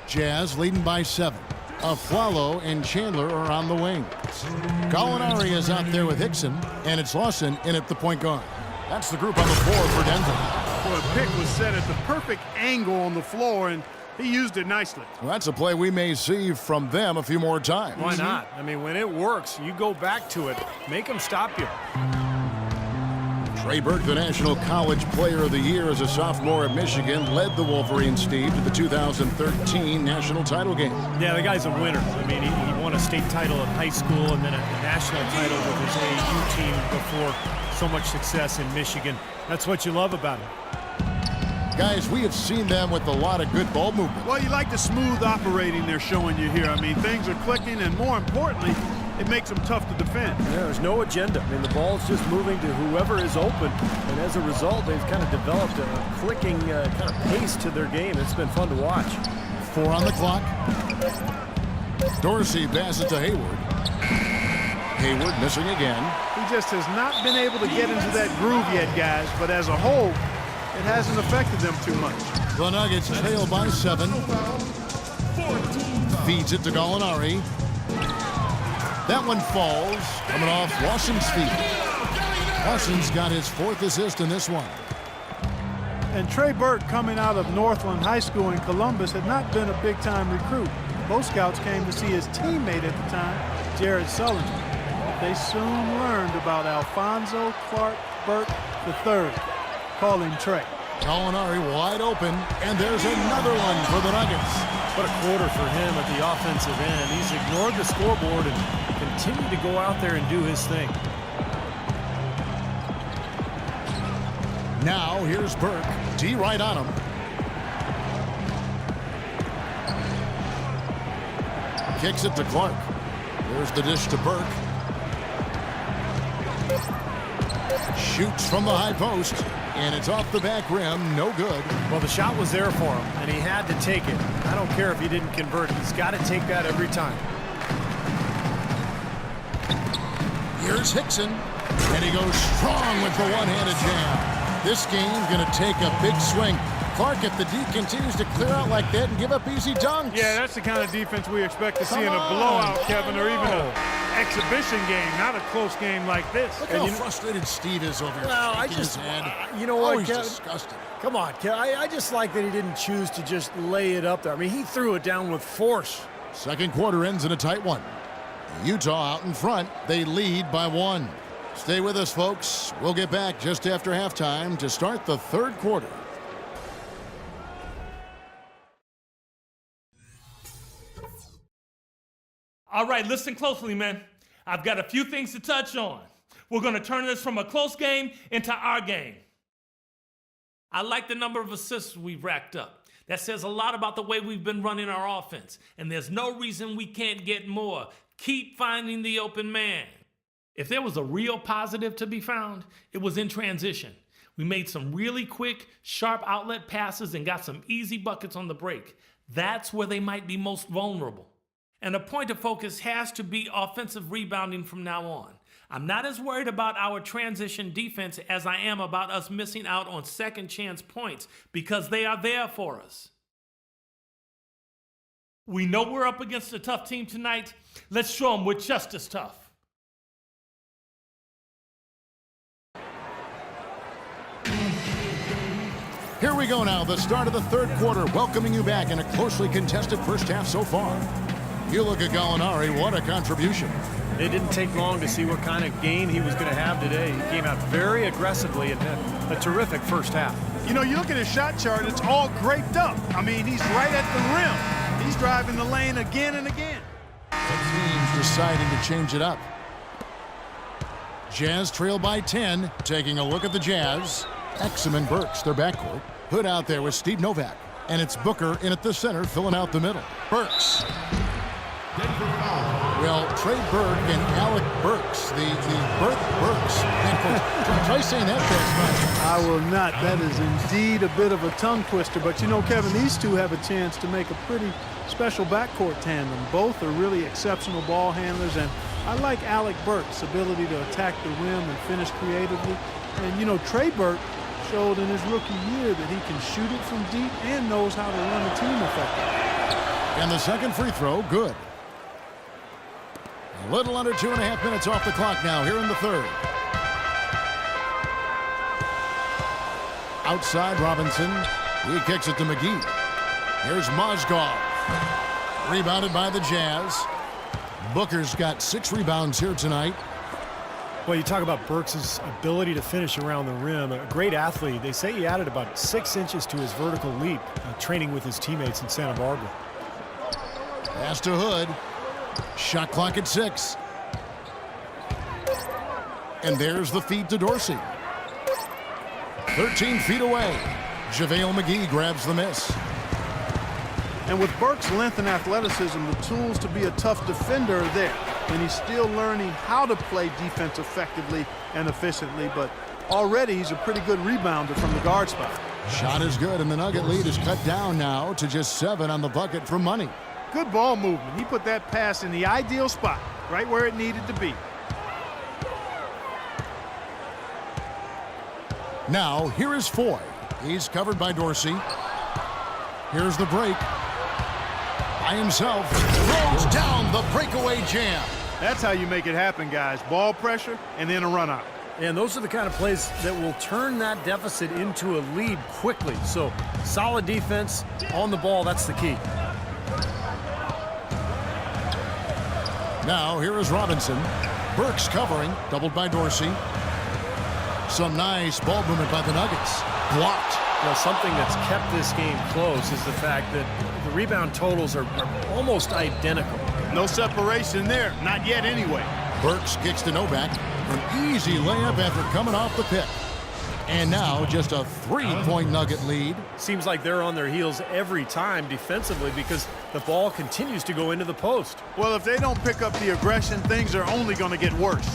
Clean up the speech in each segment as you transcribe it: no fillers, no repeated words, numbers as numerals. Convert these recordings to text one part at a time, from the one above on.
Jazz leading by 7. Aflalo and Chandler are on the wing. Gallinari is out there with Hickson, and it's Lawson in at the point guard. That's the group on the floor for Denver. Well, a pick was set at the perfect angle on the floor, and he used it nicely. Well, that's a play we may see from them a few more times. Why not? I mean, when it works, you go back to it. Make them stop you. Trey Burke, the National College Player of the Year as a sophomore at Michigan, led the Wolverines, Steve, to the 2013 national title game. Yeah, the guy's a winner. I mean, he won a state title in high school and then a national title with his AAU team before so much success in Michigan. That's what you love about him. Guys, we have seen them with a lot of good ball movement. Well, you like the smooth operating they're showing you here. I mean, things are clicking, and more importantly, it makes them tough to defend. Yeah, there's no agenda. I mean, the ball's just moving to whoever is open, and as a result, they've kind of developed a clicking kind of pace to their game. It's been fun to watch. 4 on the clock. Dorsey passes to Hayward. Hayward missing again. He just has not been able to get into that groove yet, guys, but as a whole, it hasn't affected them too much. The Nuggets trail by 7. Feeds it to Gallinari. That one falls, coming off Lawson's feet. Lawson's got his 4th assist in this one. And Trey Burke, coming out of Northland High School in Columbus, had not been a big-time recruit. Most scouts came to see his teammate at the time, Jared Sullivan. They soon learned about Alfonso Clark Burke III. Call him Trey. Gallinari wide open, and there's another one for the Nuggets. What a quarter for him at the offensive end. He's ignored the scoreboard and continued to go out there and do his thing. Now here's Burke. D right on him. Kicks it to Clark. There's the dish to Burke. Shoots from the high post, and it's off the back rim. No good. Well, the shot was there for him, and he had to take it. I don't care if he didn't convert. He's got to take that every time. Here's Hickson, and he goes strong with the one-handed jam. This game's going to take a big swing. Clark, if the D continues to clear out like that and give up easy dunks. Yeah, that's the kind of defense we expect to see in a blowout, Kevin, or even an exhibition game, not a close game like this. Look how frustrated Steve is over here. Well, I his just, head. You know what, he's Kevin? disgusted. Come on, Kevin. I just like that he didn't choose to just lay it up there. I mean, he threw it down with force. Second quarter ends in a tight one. Utah out in front. They lead by 1. Stay with us, folks. We'll get back just after halftime to start the third quarter. All right, listen closely, man. I've got a few things to touch on. We're going to turn this from a close game into our game. I like the number of assists we've racked up. That says a lot about the way we've been running our offense, and there's no reason we can't get more. Keep finding the open man. If there was a real positive to be found, it was in transition. We made some really quick, sharp outlet passes and got some easy buckets on the break. That's where they might be most vulnerable. And a point of focus has to be offensive rebounding from now on. I'm not as worried about our transition defense as I am about us missing out on second chance points because they are there for us. We know we're up against a tough team tonight. Let's show them we're just as tough. Here we go now, the start of the third quarter, welcoming you back in a closely contested first half so far. You look at Gallinari, what a contribution. It didn't take long to see what kind of game he was going to have today. He came out very aggressively and had a terrific first half. You know, you look at his shot chart, it's all graped up. I mean, he's right at the rim. He's driving the lane again and again. The team's deciding to change it up. Jazz trail by 10, taking a look at the Jazz. Exum and Burks, their backcourt. Hood out there with Steve Novak. And it's Booker in at the center, filling out the middle. Burks. Well, Trey Burke and Alec Burks, the Burks. Try saying that fast. I will not. That is indeed a bit of a tongue twister. But, you know, Kevin, these two have a chance to make a pretty special backcourt tandem. Both are really exceptional ball handlers. And I like Alec Burks' ability to attack the rim and finish creatively. And, you know, Trey Burke showed in his rookie year that he can shoot it from deep and knows how to run the team effectively. And the second free throw, good. A little under 2.5 minutes off the clock now here in the third. Outside Robinson. He kicks it to McGee. Here's Mozgov. Rebounded by the Jazz. Booker's got 6 rebounds here tonight. Well, you talk about Burks' ability to finish around the rim. A great athlete. They say he added about 6 inches to his vertical leap training with his teammates in Santa Barbara. Pass to Hood. Shot clock at 6. And there's the feed to Dorsey. 13 feet away. JaVale McGee grabs the miss. And with Burke's length and athleticism, the tools to be a tough defender are there. And he's still learning how to play defense effectively and efficiently, but already he's a pretty good rebounder from the guard spot. Shot is good, and the Nugget lead is cut down now to just 7 on the bucket for Money. Good ball movement. He put that pass in the ideal spot, right where it needed to be. Now, here is Foy. He's covered by Dorsey. Here's the break. By himself, throws down the breakaway jam. That's how you make it happen, guys. Ball pressure and then a run out. And those are the kind of plays that will turn that deficit into a lead quickly. So solid defense on the ball, that's the key. Now, here is Robinson. Burks covering, doubled by Dorsey. Some nice ball movement by the Nuggets. Blocked. You know, something that's kept this game close is the fact that the rebound totals are almost identical. No separation there. Not yet anyway. Burks kicks to Novak. An easy layup after coming off the pick. And now just a 3-point Nugget lead. Seems like they're on their heels every time defensively because the ball continues to go into the post. Well, if they don't pick up the aggression, things are only going to get worse.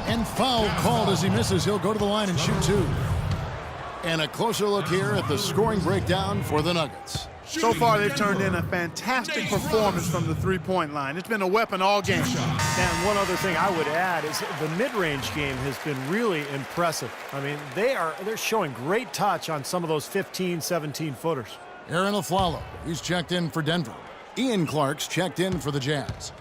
And foul called as he misses. He'll go to the line and shoot 2. And a closer look here at the scoring breakdown for the Nuggets. So far, they've turned in a fantastic performance from the three-point line. It's been a weapon all game. And one other thing I would add is the mid-range game has been really impressive. I mean, they're showing great touch on some of those 15, 17-footers. Aaron Aflalo, he's checked in for Denver. Ian Clark's checked in for the Jazz.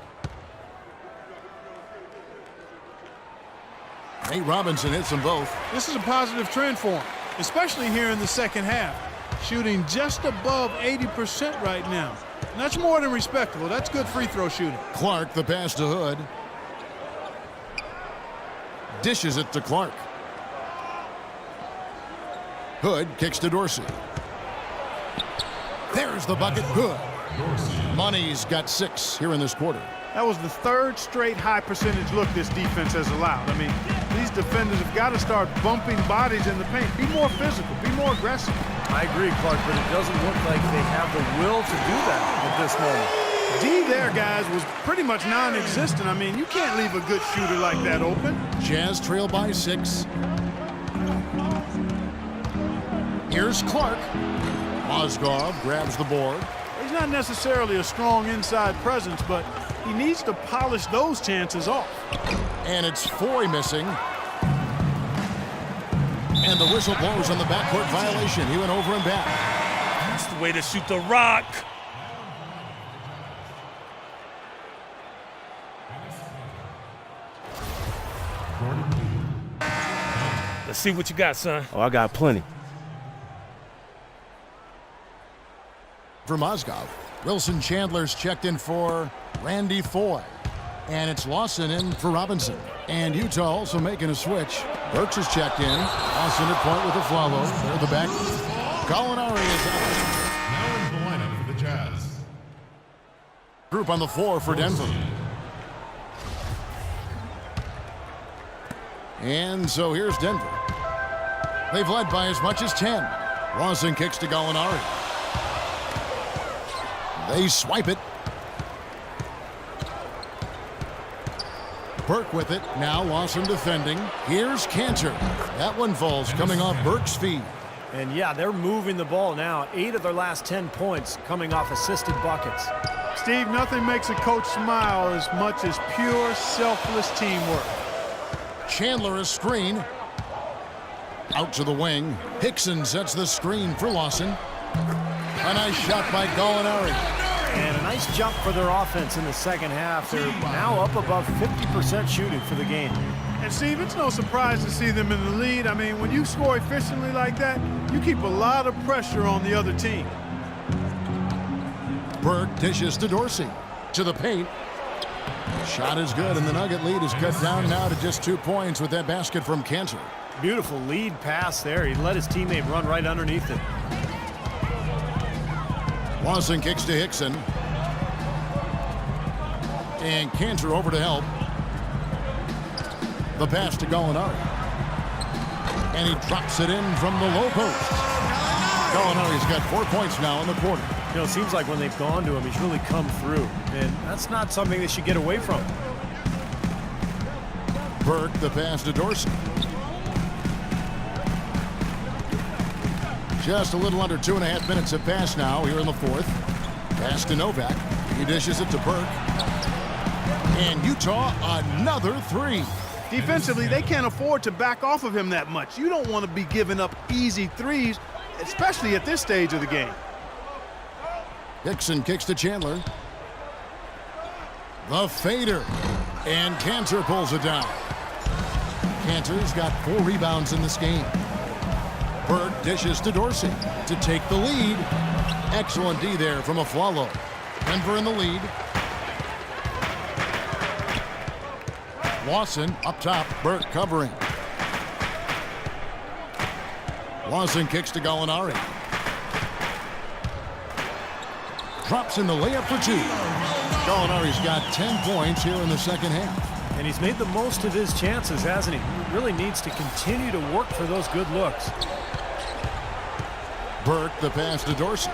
Nate Robinson hits them both. This is a positive trend for him, especially here in the second half. Shooting just above 80% right now. And that's more than respectable. That's good free throw shooting. Clark, the pass to Hood. Dishes it to Clark. Hood kicks to Dorsey. There's the bucket, good. Money's got 6 here in this quarter. That was the 3rd straight high percentage look this defense has allowed. I mean, these defenders have got to start bumping bodies in the paint. Be more physical, be more aggressive. I agree, Clark, but it doesn't look like they have the will to do that at this moment. D there, guys, was pretty much non-existent. I mean, you can't leave a good shooter like that open. Jazz trail by 6. Here's Clark. Mozgov grabs the board. He's not necessarily a strong inside presence, but he needs to polish those chances off. And it's Foy missing. And the whistle blows on the backcourt violation. He went over and back. That's the way to shoot the rock. Let's see what you got, son. Oh, I got plenty. For Mozgov, Wilson Chandler's checked in for Randy Foy. And it's Lawson in for Robinson. And Utah also making a switch. Burks is checked in. Lawson at point with a follow. They're the back. Gallinari is out. Now in the lineup for the Jazz. Group on the floor for Denver. And so here's Denver. They've led by as much as 10. Lawson kicks to Gallinari. They swipe it. Burke with it. Now Lawson defending. Here's Cantor. That one falls coming off Burke's feet. And yeah, they're moving the ball now. 8 of their last 10 points coming off assisted buckets. Steve, nothing makes a coach smile as much as pure, selfless teamwork. Chandler a screen. Out to the wing. Hickson sets the screen for Lawson. A nice shot by Gallinari. And a nice jump for their offense in the second half. They're now up above 50% shooting for the game. And Steve, it's no surprise to see them in the lead. I mean, when you score efficiently like that, you keep a lot of pressure on the other team. Burke dishes to Dorsey. To the paint. Shot is good, and the Nugget lead is cut down now to just 2 points with that basket from Cantor. Beautiful lead pass there. He let his teammate run right underneath it. Lawson kicks to Hickson. And Cantor over to help. The pass to Gallinari. And he drops it in from the low post. Gallinari's got 4 points now in the quarter. You know, it seems like when they've gone to him, he's really come through. And that's not something they should get away from. Burke, the pass to Dorsey. Just a little under 2.5 minutes have passed now here in the fourth. Pass to Novak. He dishes it to Burke. And Utah, another three. Defensively, they can't afford to back off of him that much. You don't want to be giving up easy threes, especially at this stage of the game. Hickson kicks to Chandler. The fader. And Cantor pulls it down. Cantor's got 4 rebounds in this game. Burke dishes to Dorsey to take the lead. Excellent D there from Aflalo. Denver in the lead. Lawson up top. Burke covering. Lawson kicks to Gallinari. Drops in the layup for 2. Gallinari's got 10 points here in the second half. And he's made the most of his chances, hasn't he? He really needs to continue to work for those good looks. Burke, the pass to Dorsey.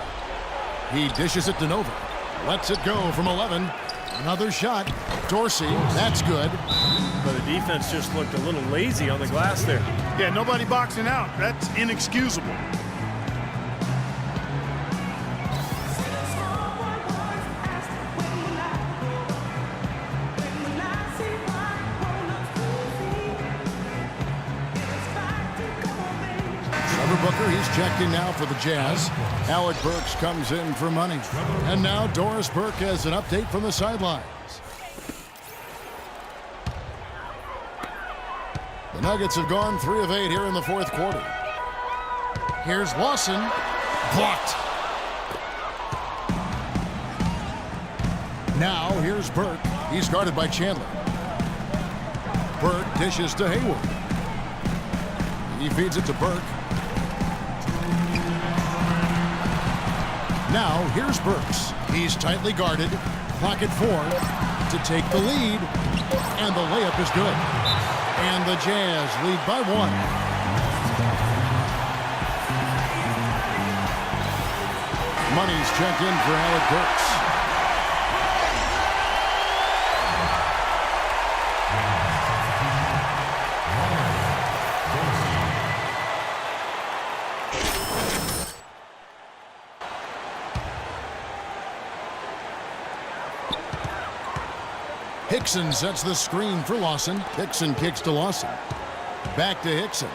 He dishes it to Novak. Lets it go from 11. Another shot. Dorsey, that's good. But the defense just looked a little lazy on the glass there. Yeah, nobody boxing out. That's inexcusable. Booker, he's checked in now for the Jazz. Alec Burks comes in for money. And now Doris Burke has an update from the sidelines. The Nuggets have gone 3 of 8 here in the fourth quarter. Here's Lawson. Blocked. Now here's Burke. He's guarded by Chandler. Burke dishes to Hayward. He feeds it to Burke. Now, here's Burks. He's tightly guarded. Clock at 4 to take the lead. And the layup is good. And the Jazz lead by 1. Money's checked in for Alec Burks. Hickson sets the screen for Lawson. Hickson kicks to Lawson. Back to Hickson.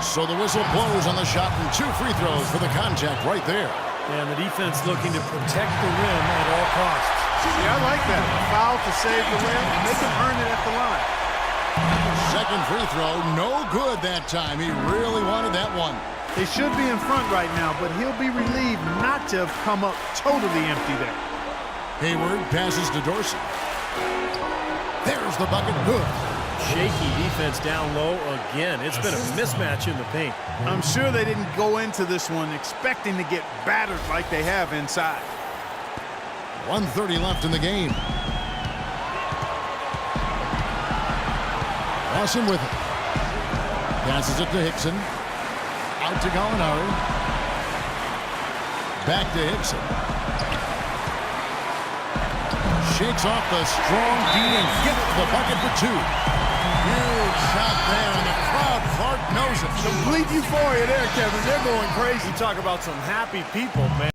So the whistle blows on the shot and 2 free throws for the contact right there. And the defense looking to protect the rim at all costs. Yeah, I like that. A foul to save the rim. They can earn it at the line. Second free throw, no good that time. He really wanted that one. They should be in front right now, but he'll be relieved not to have come up totally empty there. Hayward passes to Dorsey. There's the bucket. Good. Shaky defense down low again. It's been a mismatch in the paint. I'm sure they didn't go into this one expecting to get battered like they have inside. 1:30 left in the game. Lawson with it. Passes it to Hickson. Out to Gallinari. Back to Hickson. Shakes off the strong D and gets the bucket for 2. Huge shot there, and the crowd, Clark, knows it. Complete euphoria there, Kevin. They're going crazy. You talk about some happy people, man.